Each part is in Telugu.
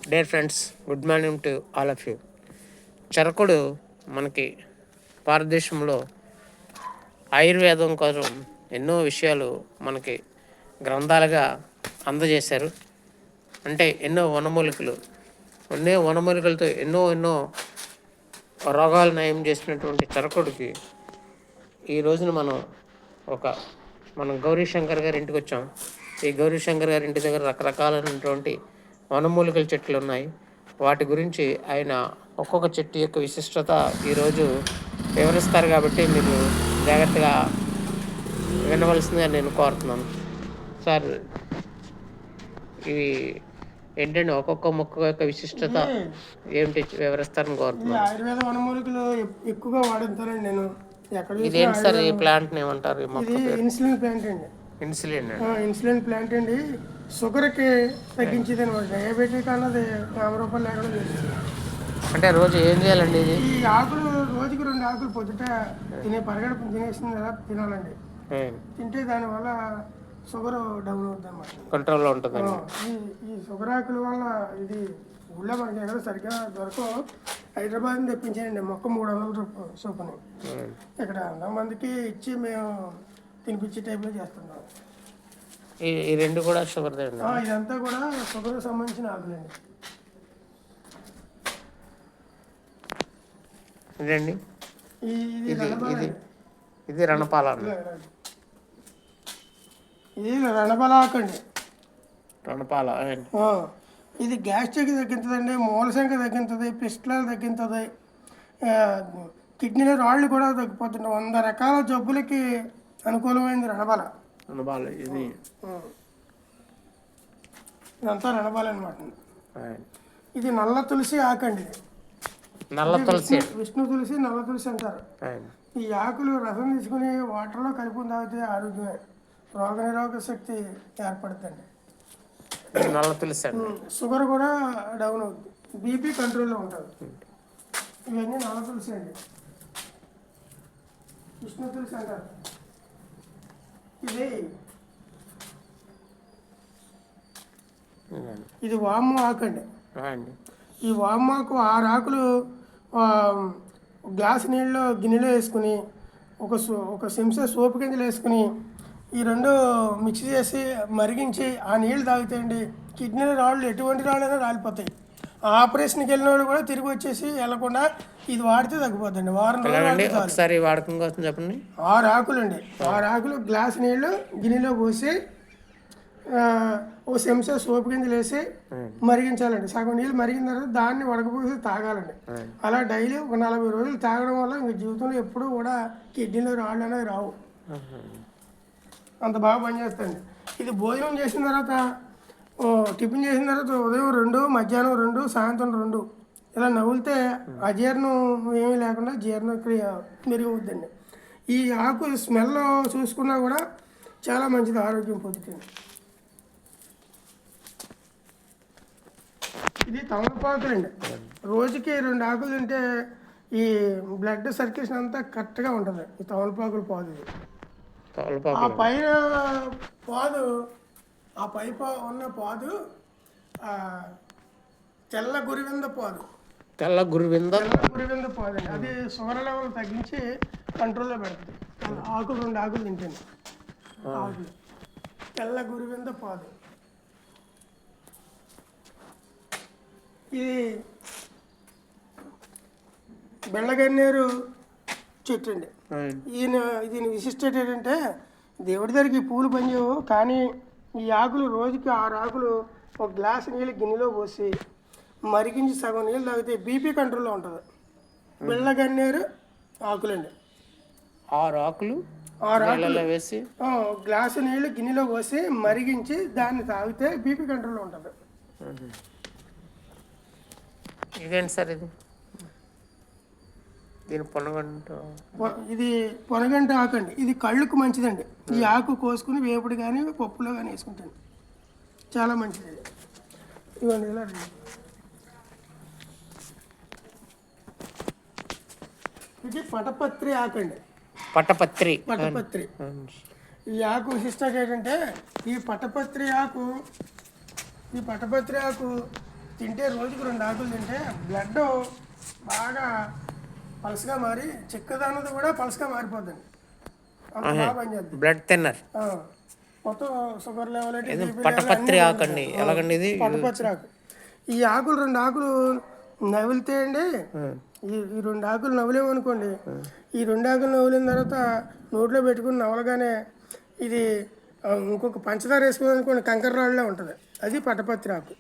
Dear friends, good morning to all of you. చరకుడు మనకి భారతదేశంలో ఆయుర్వేదం కోసం ఎన్నో విషయాలు మనకి గ్రంథాలుగా అందజేశారు. అంటే ఎన్నో వనమూలికలతో ఎన్నో రోగాలు నయం చేసినటువంటి చరకుడికి ఈ రోజున మనం గౌరీశంకర్ గారి ఇంటికి వచ్చాం. ఈ గౌరీశంకర్ గారి ఇంటి దగ్గర రకరకాలైనటువంటి వనమూలికల చెట్లు ఉన్నాయి. వాటి గురించి ఆయన ఒక్కొక్క చెట్టు యొక్క విశిష్టత ఈరోజు వివరిస్తారు. కాబట్టి మీరు జాగ్రత్తగా వినవలసిందిగా నేను కోరుతున్నాను. సార్, ఇవి ఏంటంటే ఒక్కొక్క మొక్క యొక్క విశిష్టత ఏమిటి వివరిస్తారని కోరుతున్నాను. ఆయుర్వేద వనమూలికలు ఎక్కువగా వాడుతానండి నేను. ఇదేంటి సార్, ఈ ప్లాంట్ ఏమంటారు? ఇన్సులిన్ ప్లాంట్ అండి. ఇన్సులిన్ ప్లాంట్ అండి. షుగర్కి తగ్గించేది అనమాట. డయాబెటిక్ అన్నది నామరూపాలు లేకుండా చేస్తుంది. అంటే రోజు ఏం చేయాలండి? ఈ ఆకులు రోజుకి 2 ఆకులు పొద్దుట పరిగెడుపు తినేసిన తర్వాత తినాలండి. తింటే దానివల్ల షుగర్ డౌన్ అవుతుంది అన్నమాట, కంట్రోల్లో ఉంటుంది. ఈ షుగర్ ఆకుల వల్ల ఇది ఊళ్ళో మనకి ఎక్కడ సరిగ్గా దొరకవు. హైదరాబాద్ నుంచి తెప్పించానండి మొక్క 300 రూపాయలు చొప్పున. ఇక్కడ 100 మందికి ఇచ్చి మేము తినిపించే టైప్లో చేస్తున్నాం. ఈ రెండు కూడా షుగర్? ఇదంతా కూడా షుగర్కి సంబంధించిన ఆకులండి. ఇదండి ఇది రణపాల. ఇది రణపాల ఆకు అండి. రణపాల ఇది గ్యాస్ట్రిక్ తగ్గించదండి, మూలశంక తగ్గించదు, పిస్టలాలు తగ్గించదు, కిడ్నీలో రాళ్ళు కూడా తగ్గిపోతుంది. 100 రకాల జబ్బులకి అనుకూలమైంది రణపాల. ఇదంతా రణపాల అనమాట. ఇది నల్ల తులసి ఆకండి. విష్ణు తులసి, నల్ల తులసి అంటారు. ఈ ఆకులు రసం తీసుకుని వాటర్లో కలుపుకుని తాగితే ఆరోగ్యమే, రోగనిరోధక శక్తి ఏర్పడుతుంది. నల్ల తులసి షుగర్ కూడా డౌన్ అవుతుంది, బీపీ కంట్రోల్లో ఉంటుంది. ఇవన్నీ నల్ల తులసి అండి. విష్ణు తులసి అంటారు. ఇది వాము ఆకు అండి. ఈ వాము ఆకు 6 ఆకులు గ్లాస్ నీళ్ళలో గిన్నెలో వేసుకుని ఒక చెంచా సోపు గింజలు వేసుకుని ఈ 2 మిక్స్ చేసి మరిగించి ఆ నీళ్ళు తాగుతాయండి. కిడ్నీలో రాళ్ళు, ఎటువంటి రాళ్ళైనా రాలిపోతాయి. ఆపరేషన్కి వెళ్ళిన వాళ్ళు కూడా తిరిగి వచ్చేసి వెళ్ళకుండా ఇది వాడితే తగ్గిపోతుంది. వారం రోజులు ఒకసారి వాడకం కోసం చెప్పండి. 6 ఆకులు అండి. 6 ఆకులు గ్లాస్ నీళ్ళు గిన్నెలో పోసి ఒక చెంచా సోపు గింజలు వేసి మరిగించాలండి. సగం నీళ్ళు మరిగిన తర్వాత దాన్ని వడకపోసి తాగాలండి. అలా డైలీ ఒక 40 రోజులు తాగడం వల్ల ఇంక జీవితంలో ఎప్పుడూ కూడా కిడ్నీలో రాళ్ళు అనేవి రావు. అంత బాగా పనిచేస్తుంది. ఇది భోజనం చేసిన తర్వాత, టిఫిన్ చేసిన తర్వాత ఉదయం 2, మధ్యాహ్నం 2, సాయంత్రం 2 ఇలా నవ్వులితే అజీర్ణం ఏమీ లేకుండా జీర్ణక్రియ మెరుగుతుందండి. ఈ ఆకు స్మెల్ చూసుకున్నా కూడా చాలా మంచిది, ఆరోగ్యం పొందుతుంది. ఇది తమలపాకులండి. రోజుకి 2 ఆకులు తింటే ఈ బ్లడ్ సర్క్యులేషన్ అంతా కరెక్ట్గా ఉంటుంది. ఈ తమలపాకుల పాదు. ఆ పైన పాదు, ఆ పై ఉన్న పాదు తెల్ల గురివింద పాదు. తెల్ల గురివింద పాదు అండి. అది షుగర్ లెవెల్ తగ్గించి కంట్రోల్లో పెడుతుంది. ఆకులు 2 ఆకులు తింటాను. ఆకులు తెల్ల గురివింద పాదు. ఇది బెల్లగన్నేరు చెట్టు అండి. దీని విశిష్టత ఏంటంటే దేవుడి దగ్గరికి పూలు పనిచేయవు, కానీ ఈ ఆకులు రోజుకి 6 ఆకులు ఒక గ్లాసు నీళ్ళు గిన్నెలో పోసి మరిగించి సగం నీళ్ళు తాగితే బీపీ కంట్రోల్లో ఉంటుంది. బెల్లగన్నేరు ఆకులండి. 6 ఆకులు వేసి గ్లాసు నీళ్ళు గిన్నెలో పోసి మరిగించి దాన్ని తాగితే బీపీ కంట్రోల్లో ఉంటుంది. ఇదేంటి సార్? ఇది పొనగంట ఆకు అండి. ఇది కళ్ళుకు మంచిదండి. ఈ ఆకు కోసుకుని వేపుడు కానీ పప్పులో కానీ వేసుకుంటాను, చాలా మంచిది. ఇవన్నీ ఇలా ఇది పటపత్రి ఆకు అండి. పటపత్రి. ఈ ఆకు విశిష్టత ఏంటంటే ఈ పటపత్రి ఆకు తింటే రోజుకు 2 ఆకులు తింటే బ్లడ్ బాగా పలసగా మారి చిక్కదన్నది కూడా పలసగా మారిపోద్దండి. అంత బాగా పనిచేద్ది. Blood thinner. మొత్తం షుగర్ లెవెల్ ఏంటి, బీపీ లెవెల్ పట్టపత్రి అన్నీ ఆకండి. ఎలాగండి ఇది? పట్టపత్రి ఆకు. ఈ ఆకులు 2 ఆకులు నవిలితే అండి, ఈ 2 ఆకులు నవ్వలేమనుకోండి, ఈ 2 ఆకులు నవ్వులిన తర్వాత నోట్లో పెట్టుకుని నవలగానే ఇది ఇంకొక పంచదార వేసుకుని అనుకోండి కంకర రాళ్ళలో ఉంటుంది. అది పట్టపత్రి ఆకు.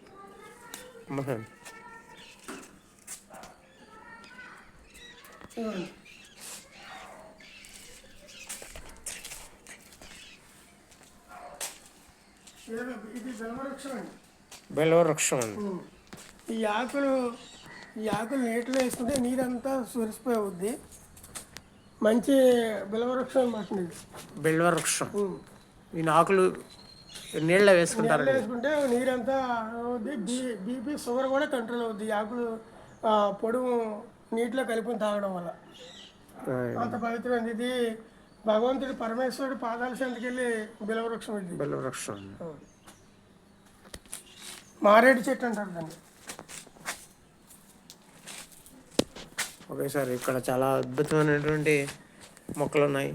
ఇది బెలవృక్షం అండి. బెలవృక్షం అండి. ఈ ఆకులు నీటిలో వేసుకుంటే నీరంతా సురిసిపోయి అవుద్ది. మంచి బిలవృక్షం అనమాట. బెలవృక్షం. ఈ ఆకులు నీళ్ళ వేసుకుంటారు. వేసుకుంటే నీరంతా అవుద్ది. బీపీ షుగర్ కూడా కంట్రోల్ అవుద్ది. ఈ ఆకులు పొడుము నీటిలో కలుపుని తాగడం వల్ల అంత పవిత్రమైంది. ఇది భగవంతుడి పరమేశ్వరుడు పాదాల చెంతకెళ్ళి బిలవృక్షం. ఇది బెలవృక్షం. మారేడు చెట్టు అంటారు దాన్ని. ఓకే సార్, ఇక్కడ చాలా అద్భుతమైనటువంటి మొక్కలు ఉన్నాయి.